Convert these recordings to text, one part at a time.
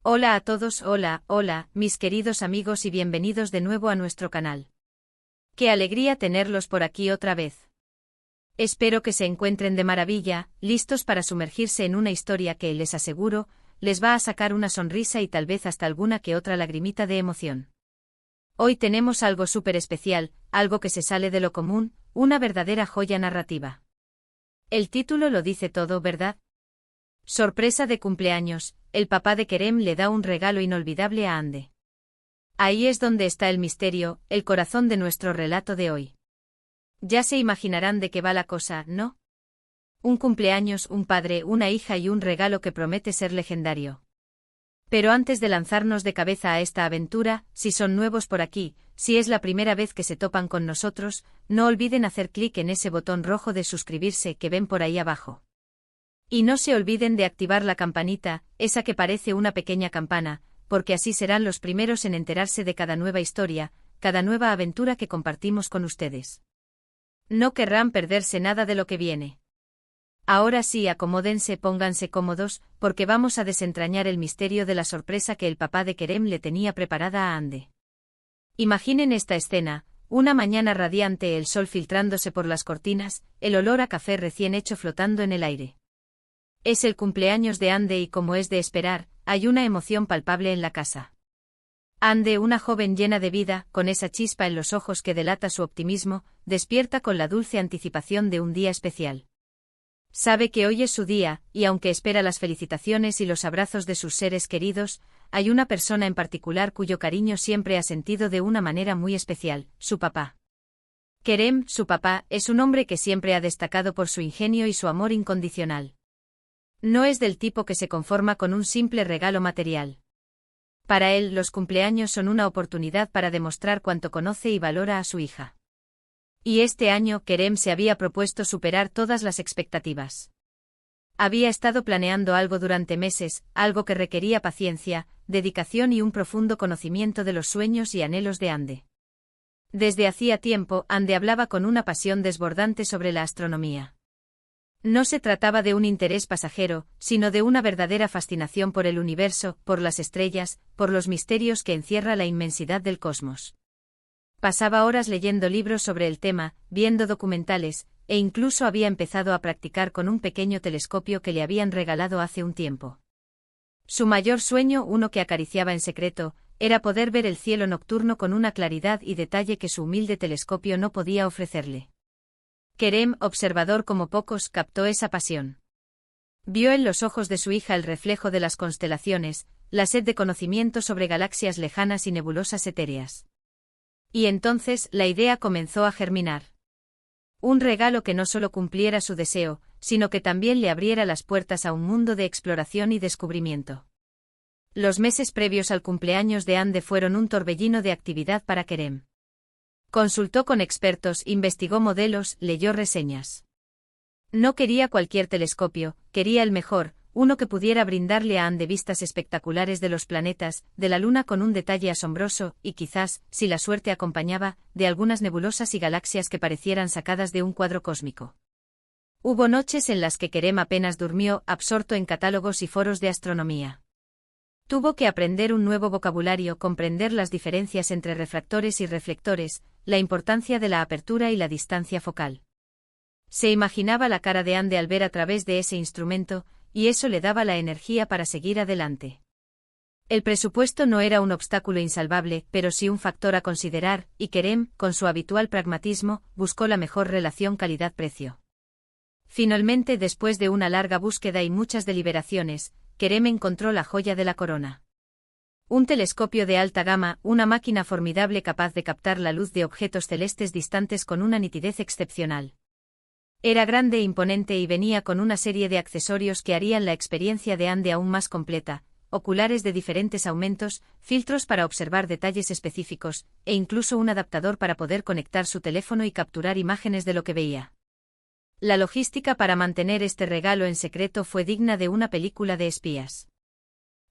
Hola a todos, hola, mis queridos amigos y bienvenidos de nuevo a nuestro canal. Qué alegría tenerlos por aquí otra vez. Espero que se encuentren de maravilla, listos para sumergirse en una historia que, les aseguro, les va a sacar una sonrisa y tal vez hasta alguna que otra lagrimita de emoción. Hoy tenemos algo súper especial, algo que se sale de lo común, una verdadera joya narrativa. El título lo dice todo, ¿verdad? Sorpresa de cumpleaños, el papá de Kerem le da un regalo inolvidable a Hande. Ahí es donde está el misterio, el corazón de nuestro relato de hoy. Ya se imaginarán de qué va la cosa, ¿no? Un cumpleaños, un padre, una hija y un regalo que promete ser legendario. Pero antes de lanzarnos de cabeza a esta aventura, si son nuevos por aquí, si es la primera vez que se topan con nosotros, no olviden hacer clic en ese botón rojo de suscribirse que ven por ahí abajo. Y no se olviden de activar la campanita, esa que parece una pequeña campana, porque así serán los primeros en enterarse de cada nueva historia, cada nueva aventura que compartimos con ustedes. No querrán perderse nada de lo que viene. Ahora sí, acomódense, pónganse cómodos, porque vamos a desentrañar el misterio de la sorpresa que el papá de Kerem le tenía preparada a Hande. Imaginen esta escena, una mañana radiante, el sol filtrándose por las cortinas, el olor a café recién hecho flotando en el aire. Es el cumpleaños de Hande y, como es de esperar, hay una emoción palpable en la casa. Hande, una joven llena de vida, con esa chispa en los ojos que delata su optimismo, despierta con la dulce anticipación de un día especial. Sabe que hoy es su día, y aunque espera las felicitaciones y los abrazos de sus seres queridos, hay una persona en particular cuyo cariño siempre ha sentido de una manera muy especial, su papá. Kerem, su papá, es un hombre que siempre ha destacado por su ingenio y su amor incondicional. No es del tipo que se conforma con un simple regalo material. Para él, los cumpleaños son una oportunidad para demostrar cuánto conoce y valora a su hija. Y este año, Kerem se había propuesto superar todas las expectativas. Había estado planeando algo durante meses, algo que requería paciencia, dedicación y un profundo conocimiento de los sueños y anhelos de Hande. Desde hacía tiempo, Hande hablaba con una pasión desbordante sobre la astronomía. No se trataba de un interés pasajero, sino de una verdadera fascinación por el universo, por las estrellas, por los misterios que encierra la inmensidad del cosmos. Pasaba horas leyendo libros sobre el tema, viendo documentales, e incluso había empezado a practicar con un pequeño telescopio que le habían regalado hace un tiempo. Su mayor sueño, uno que acariciaba en secreto, era poder ver el cielo nocturno con una claridad y detalle que su humilde telescopio no podía ofrecerle. Kerem, observador como pocos, captó esa pasión. Vio en los ojos de su hija el reflejo de las constelaciones, la sed de conocimiento sobre galaxias lejanas y nebulosas etéreas. Y entonces, la idea comenzó a germinar. Un regalo que no solo cumpliera su deseo, sino que también le abriera las puertas a un mundo de exploración y descubrimiento. Los meses previos al cumpleaños de Hande fueron un torbellino de actividad para Kerem. Consultó con expertos, investigó modelos, leyó reseñas. No quería cualquier telescopio, quería el mejor, uno que pudiera brindarle a Hande vistas espectaculares de los planetas, de la Luna con un detalle asombroso, y quizás, si la suerte acompañaba, de algunas nebulosas y galaxias que parecieran sacadas de un cuadro cósmico. Hubo noches en las que Kerem apenas durmió, absorto en catálogos y foros de astronomía. Tuvo que aprender un nuevo vocabulario, comprender las diferencias entre refractores y reflectores, la importancia de la apertura y la distancia focal. Se imaginaba la cara de Hande al ver a través de ese instrumento, y eso le daba la energía para seguir adelante. El presupuesto no era un obstáculo insalvable, pero sí un factor a considerar, y Kerem, con su habitual pragmatismo, buscó la mejor relación calidad-precio. Finalmente, después de una larga búsqueda y muchas deliberaciones, Kerem encontró la joya de la corona. Un telescopio de alta gama, una máquina formidable capaz de captar la luz de objetos celestes distantes con una nitidez excepcional. Era grande e imponente y venía con una serie de accesorios que harían la experiencia de Hande aún más completa, oculares de diferentes aumentos, filtros para observar detalles específicos, e incluso un adaptador para poder conectar su teléfono y capturar imágenes de lo que veía. La logística para mantener este regalo en secreto fue digna de una película de espías.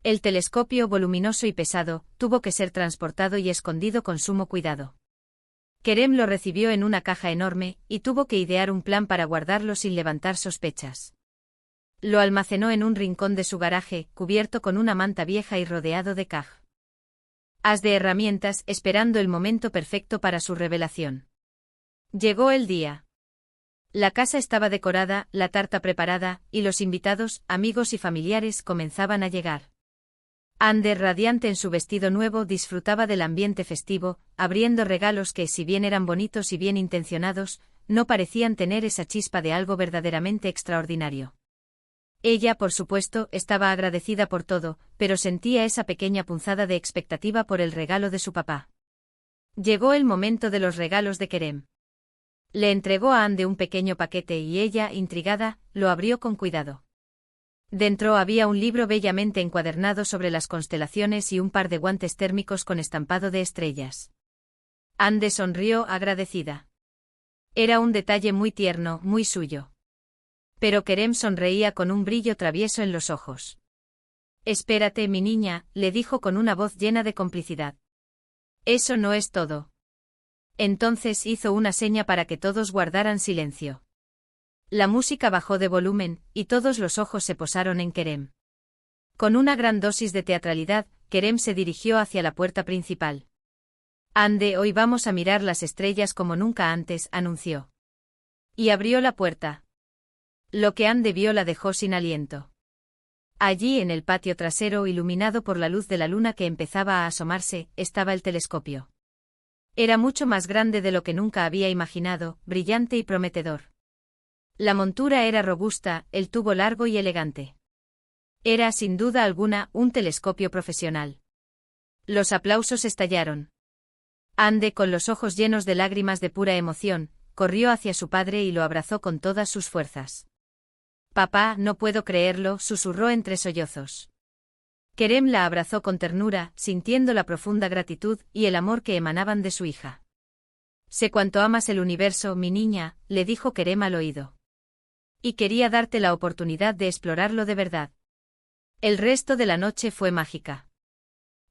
El telescopio, voluminoso y pesado, tuvo que ser transportado y escondido con sumo cuidado. Kerem lo recibió en una caja enorme, y tuvo que idear un plan para guardarlo sin levantar sospechas. Lo almacenó en un rincón de su garaje, cubierto con una manta vieja y rodeado de cajas de herramientas, esperando el momento perfecto para su revelación. Llegó el día. La casa estaba decorada, la tarta preparada, y los invitados, amigos y familiares comenzaban a llegar. Ande, radiante en su vestido nuevo, disfrutaba del ambiente festivo, abriendo regalos que, si bien eran bonitos y bien intencionados, no parecían tener esa chispa de algo verdaderamente extraordinario. Ella, por supuesto, estaba agradecida por todo, pero sentía esa pequeña punzada de expectativa por el regalo de su papá. Llegó el momento de los regalos de Kerem. Le entregó a Ande un pequeño paquete y ella, intrigada, lo abrió con cuidado. Dentro había un libro bellamente encuadernado sobre las constelaciones y un par de guantes térmicos con estampado de estrellas. Ande sonrió agradecida. Era un detalle muy tierno, muy suyo. Pero Kerem sonreía con un brillo travieso en los ojos. «Espérate, mi niña», le dijo con una voz llena de complicidad. «Eso no es todo». Entonces hizo una seña para que todos guardaran silencio. La música bajó de volumen, y todos los ojos se posaron en Kerem. Con una gran dosis de teatralidad, Kerem se dirigió hacia la puerta principal. «Ande, hoy vamos a mirar las estrellas como nunca antes», anunció. Y abrió la puerta. Lo que Ande vio la dejó sin aliento. Allí en el patio trasero, iluminado por la luz de la luna que empezaba a asomarse, estaba el telescopio. Era mucho más grande de lo que nunca había imaginado, brillante y prometedor. La montura era robusta, el tubo largo y elegante. Era, sin duda alguna, un telescopio profesional. Los aplausos estallaron. Ande, con los ojos llenos de lágrimas de pura emoción, corrió hacia su padre y lo abrazó con todas sus fuerzas. «Papá, no puedo creerlo», susurró entre sollozos. Kerem la abrazó con ternura, sintiendo la profunda gratitud y el amor que emanaban de su hija. «Sé cuánto amas el universo, mi niña», le dijo Kerem al oído. «Y quería darte la oportunidad de explorarlo de verdad». El resto de la noche fue mágica.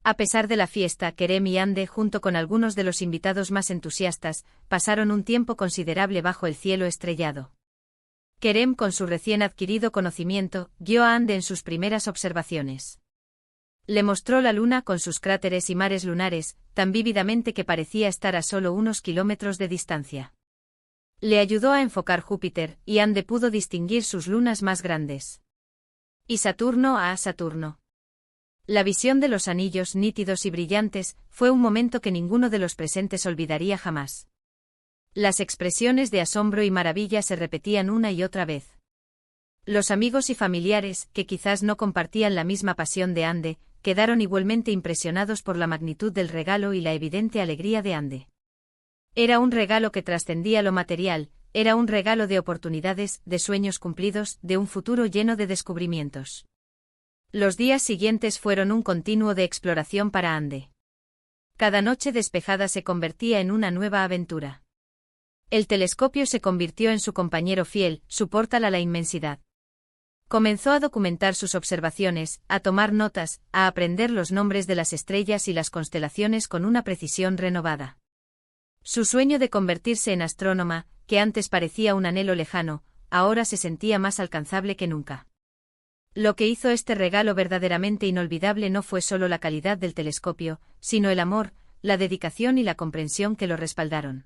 A pesar de la fiesta, Kerem y Ande, junto con algunos de los invitados más entusiastas, pasaron un tiempo considerable bajo el cielo estrellado. Kerem, con su recién adquirido conocimiento, guió a Ande en sus primeras observaciones. Le mostró la luna con sus cráteres y mares lunares, tan vívidamente que parecía estar a solo unos kilómetros de distancia. Le ayudó a enfocar Júpiter, y Ande pudo distinguir sus lunas más grandes. Y Saturno a Saturno. La visión de los anillos nítidos y brillantes fue un momento que ninguno de los presentes olvidaría jamás. Las expresiones de asombro y maravilla se repetían una y otra vez. Los amigos y familiares, que quizás no compartían la misma pasión de Ande, quedaron igualmente impresionados por la magnitud del regalo y la evidente alegría de Ande. Era un regalo que trascendía lo material, era un regalo de oportunidades, de sueños cumplidos, de un futuro lleno de descubrimientos. Los días siguientes fueron un continuo de exploración para Ande. Cada noche despejada se convertía en una nueva aventura. El telescopio se convirtió en su compañero fiel, su portal a la inmensidad. Comenzó a documentar sus observaciones, a tomar notas, a aprender los nombres de las estrellas y las constelaciones con una precisión renovada. Su sueño de convertirse en astrónoma, que antes parecía un anhelo lejano, ahora se sentía más alcanzable que nunca. Lo que hizo este regalo verdaderamente inolvidable no fue solo la calidad del telescopio, sino el amor, la dedicación y la comprensión que lo respaldaron.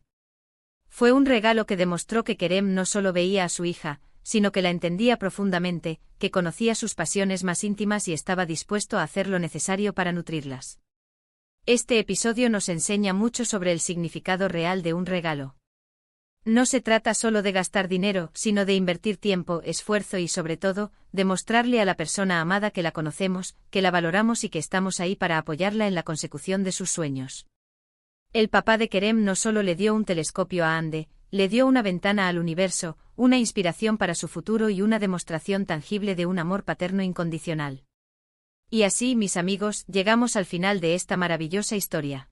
Fue un regalo que demostró que Kerem no solo veía a su hija, sino que la entendía profundamente, que conocía sus pasiones más íntimas y estaba dispuesto a hacer lo necesario para nutrirlas. Este episodio nos enseña mucho sobre el significado real de un regalo. No se trata solo de gastar dinero, sino de invertir tiempo, esfuerzo y, sobre todo, de mostrarle a la persona amada que la conocemos, que la valoramos y que estamos ahí para apoyarla en la consecución de sus sueños. El papá de Kerem no solo le dio un telescopio a Ande, le dio una ventana al universo, una inspiración para su futuro y una demostración tangible de un amor paterno incondicional. Y así, mis amigos, llegamos al final de esta maravillosa historia.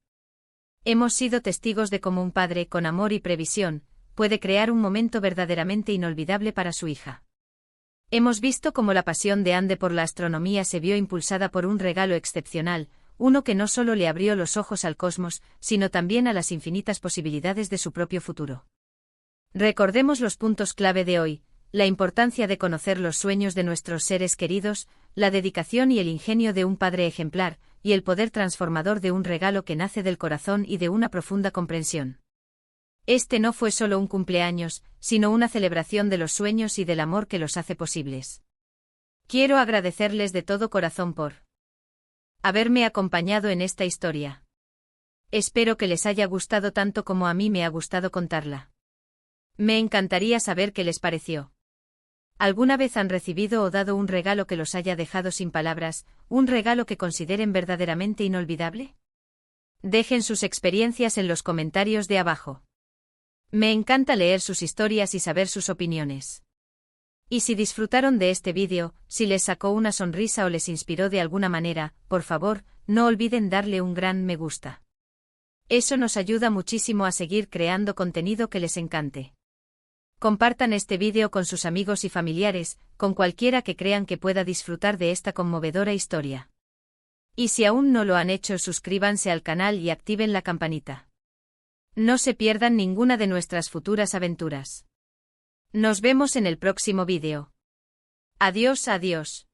Hemos sido testigos de cómo un padre, con amor y previsión, puede crear un momento verdaderamente inolvidable para su hija. Hemos visto cómo la pasión de Ande por la astronomía se vio impulsada por un regalo excepcional, uno que no solo le abrió los ojos al cosmos, sino también a las infinitas posibilidades de su propio futuro. Recordemos los puntos clave de hoy. la importancia de conocer los sueños de nuestros seres queridos, la dedicación y el ingenio de un padre ejemplar, y el poder transformador de un regalo que nace del corazón y de una profunda comprensión. Este no fue solo un cumpleaños, sino una celebración de los sueños y del amor que los hace posibles. Quiero agradecerles de todo corazón por haberme acompañado en esta historia. Espero que les haya gustado tanto como a mí me ha gustado contarla. Me encantaría saber qué les pareció. ¿Alguna vez han recibido o dado un regalo que los haya dejado sin palabras, un regalo que consideren verdaderamente inolvidable? Dejen sus experiencias en los comentarios de abajo. Me encanta leer sus historias y saber sus opiniones. Y si disfrutaron de este vídeo, si les sacó una sonrisa o les inspiró de alguna manera, por favor, no olviden darle un gran me gusta. Eso nos ayuda muchísimo a seguir creando contenido que les encante. Compartan este vídeo con sus amigos y familiares, con cualquiera que crean que pueda disfrutar de esta conmovedora historia. Y si aún no lo han hecho, suscríbanse al canal y activen la campanita. No se pierdan ninguna de nuestras futuras aventuras. Nos vemos en el próximo vídeo. Adiós, adiós.